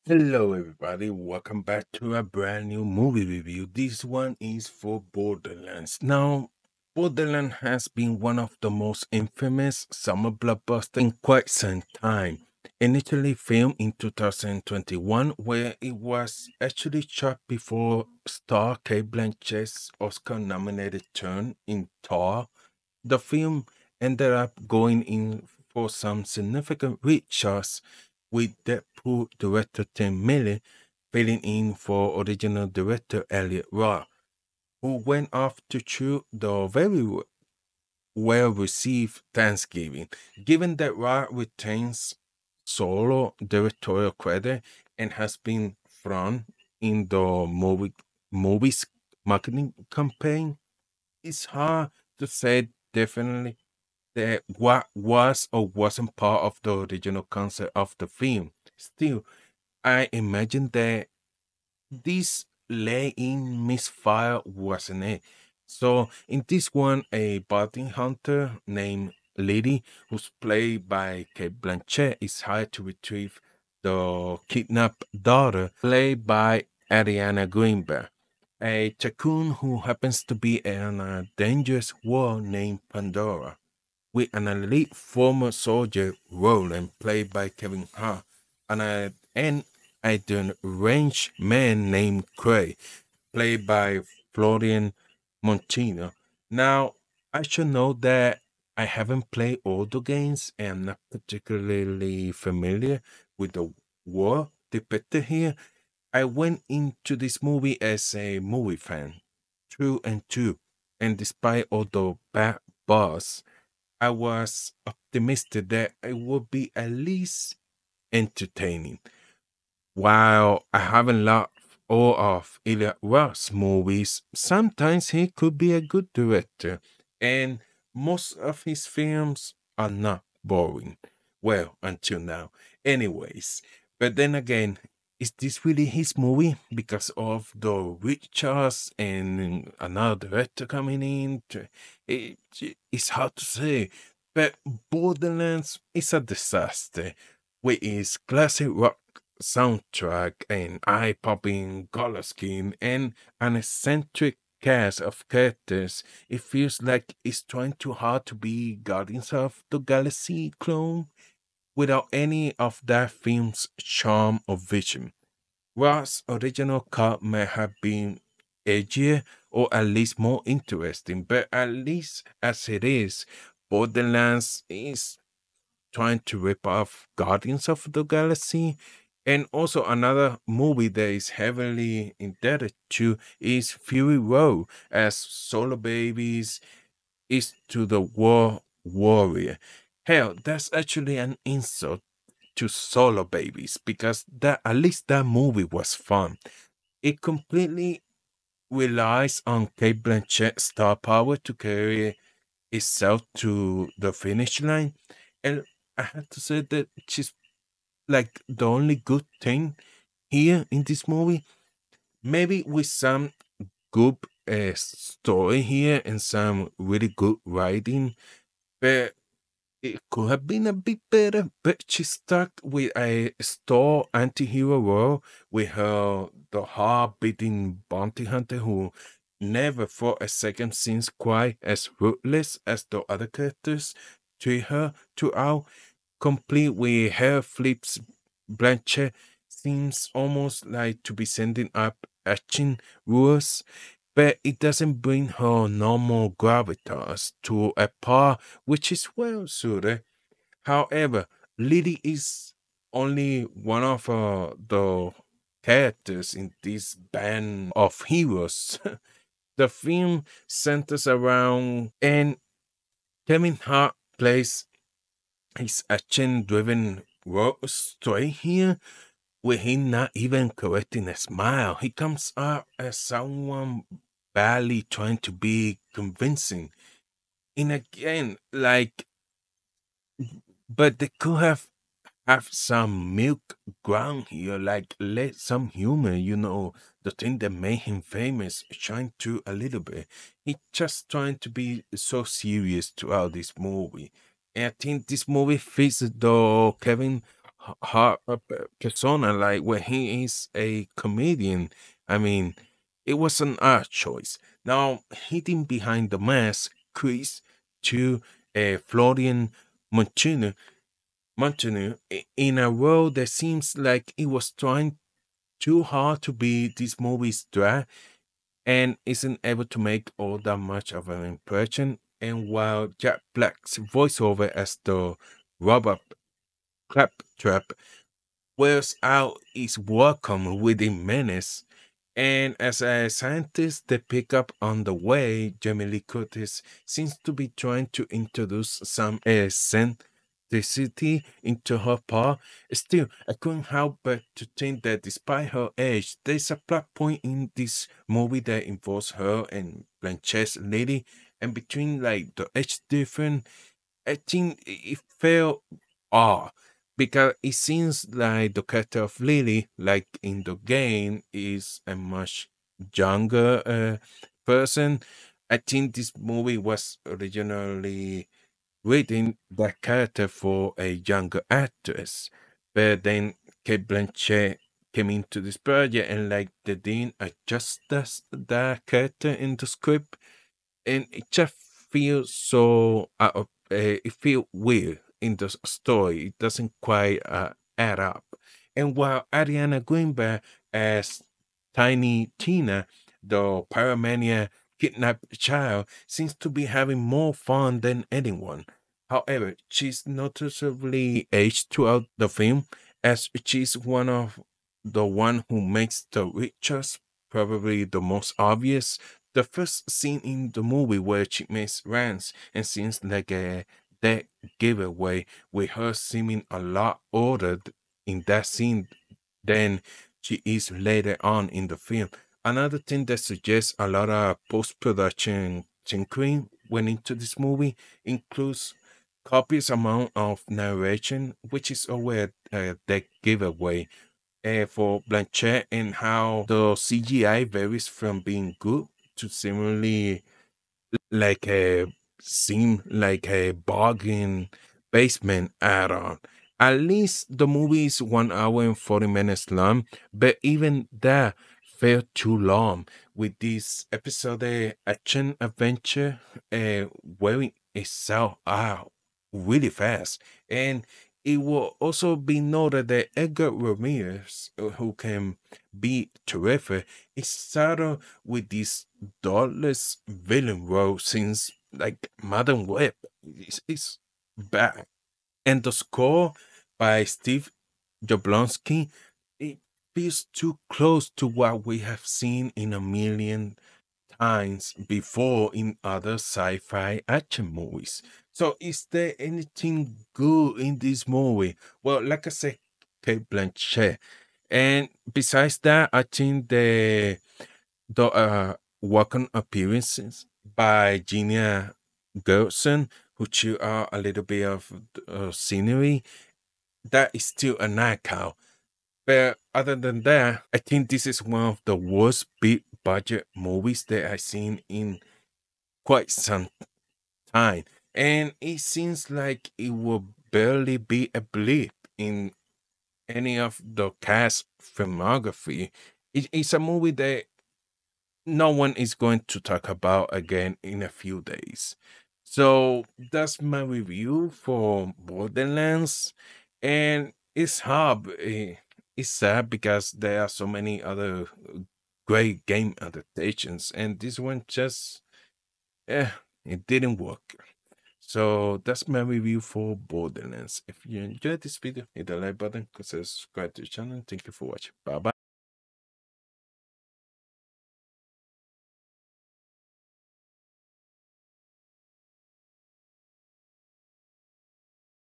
Hello, everybody. Welcome back to a brand new movie review. This one is for Borderlands. Now, Borderlands has been one of the most infamous summer blockbusters in quite some time. Initially filmed in 2021, where it was actually shot before star Kate Blanchett's Oscar-nominated turn in Thor. The film ended up going in for some significant retouches, with Deadpool director Tim Miller filling in for original director Elliot Roth, who went off to shoot the very well received Thanksgiving. Given that Roth retains solo directorial credit and has been front in the movie's marketing campaign, it's hard to say definitely that what was or wasn't part of the original concept of the film. Still, I imagine that this lay in misfire wasn't it. So in this one, a bounty hunter named Lady, who's played by Kate Blanchett, is hired to retrieve the kidnapped daughter, played by Ariana Greenberg, a tycoon who happens to be in a dangerous world named Pandora, with an elite former soldier Roland, played by Kevin Hart, and a deranged man named Cray, played by Florian Montino. Now, I should note that I haven't played all the games and I'm not particularly familiar with the world depicted here. I went into this movie as a movie fan, true and true, and despite all the bad buzz, I was optimistic that it would be at least entertaining. While I haven't loved all of Elliot Roth's movies, sometimes he could be a good director, and most of his films are not boring. Well, until now. Anyways, but then again, is this really his movie? Because of the Richards and another director coming in? It's hard to say. But Borderlands is a disaster with its classic rock soundtrack and eye-popping color scheme and an eccentric cast of characters. It feels like it's trying too hard to be Guardians of the Galaxy clone without any of that film's charm or vision. Ross' original cut may have been edgier or at least more interesting, but at least as it is, Borderlands is trying to rip off Guardians of the Galaxy. And also another movie that is heavily indebted to is Fury Road, as Solo Babies is to the War Warrior. Hell, that's actually an insult to Solo Babies because that at least that movie was fun. It completely relies on Kate Blanchett's star power to carry itself to the finish line. And I have to say that she's like the only good thing here in this movie. Maybe with some good story here and some really good writing, but it could have been a bit better. But she's stuck with a store anti-hero role with her the hard-beating bounty hunter who never for a second seems quite as ruthless as the other characters treat her throughout, complete with hair flips. Blanche seems almost like to be sending up etching rules, but it doesn't bring her normal gravitas to a par which is well suited. However, Lily is only one of the characters in this band of heroes. The film centers around, and Kevin Hart plays his action driven road story here with him not even correcting a smile. He comes up as someone barely trying to be convincing. And again, like, but they could have some milk ground here, like let some humor, the thing that made him famous shine through a little bit. He's just trying to be so serious throughout this movie. And I think this movie fits the Kevin hard persona, like when he is a comedian. I mean, it was an art choice. Now, hidden behind the mask, Chris to Florian Montunu, in a role that seems like he was trying too hard to be this movie's drag and isn't able to make all that much of an impression. And while Jack Black's voiceover as the Robert Claptrap wears out his welcome within menace, and as a scientist they pick up on the way, Jamie Lee Curtis seems to be trying to introduce some eccentricity into her part. Still, I couldn't help but to think that despite her age, there's a plot point in this movie that involves her and Blanchett's lady, and between like the age difference, I think it felt odd because it seems like the character of Lily, like in the game, is a much younger person. I think this movie was originally written that character for a younger actress, but then Kate Blanchett came into this project and like the dean adjusted that character in the script, and it just feels so it feels weird in the story. It doesn't quite add up. And while Ariana Greenberg as Tiny Tina, the paramania kidnapped child, seems to be having more fun than anyone. However, she's noticeably aged throughout the film, as she's one who makes the rituals probably the most obvious. The first scene in the movie where she makes runs and seems like a dead giveaway, with her seeming a lot older in that scene than she is later on in the film. Another thing that suggests a lot of post production tinkering went into this movie includes copious amount of narration, which is always a dead giveaway for Blanchett, and how the CGI varies from being good to similarly like a seem like a bargain basement add-on. At least the movie is 1 hour and 40 minutes long, but even that felt too long with this episode action adventure wearing itself out really fast. And it will also be noted that Edgar Ramirez, who can be terrific, is started with this thoughtless villain role since like Modern Web. It's bad. And the score by Steve Jablonsky, it feels too close to what we have seen in a million times before in other sci-fi action movies. So is there anything good in this movie? Well, like I said, Kate Blanchett. And besides that, I think the welcome appearances by Gina Gerson, who chew out a little bit of scenery, that is still a knockout. But other than that, I think this is one of the worst big budget movies that I've seen in quite some time. And it seems like it will barely be a blip in any of the cast filmography. It's a movie that no one is going to talk about again in a few days. So that's my review for Borderlands, and it's hard. It's sad because there are so many other great game adaptations, and this one just, eh, it didn't work. So that's my review for Borderlands. If you enjoyed this video, hit the like button, consider subscribe to the channel. Thank you for watching. Bye bye.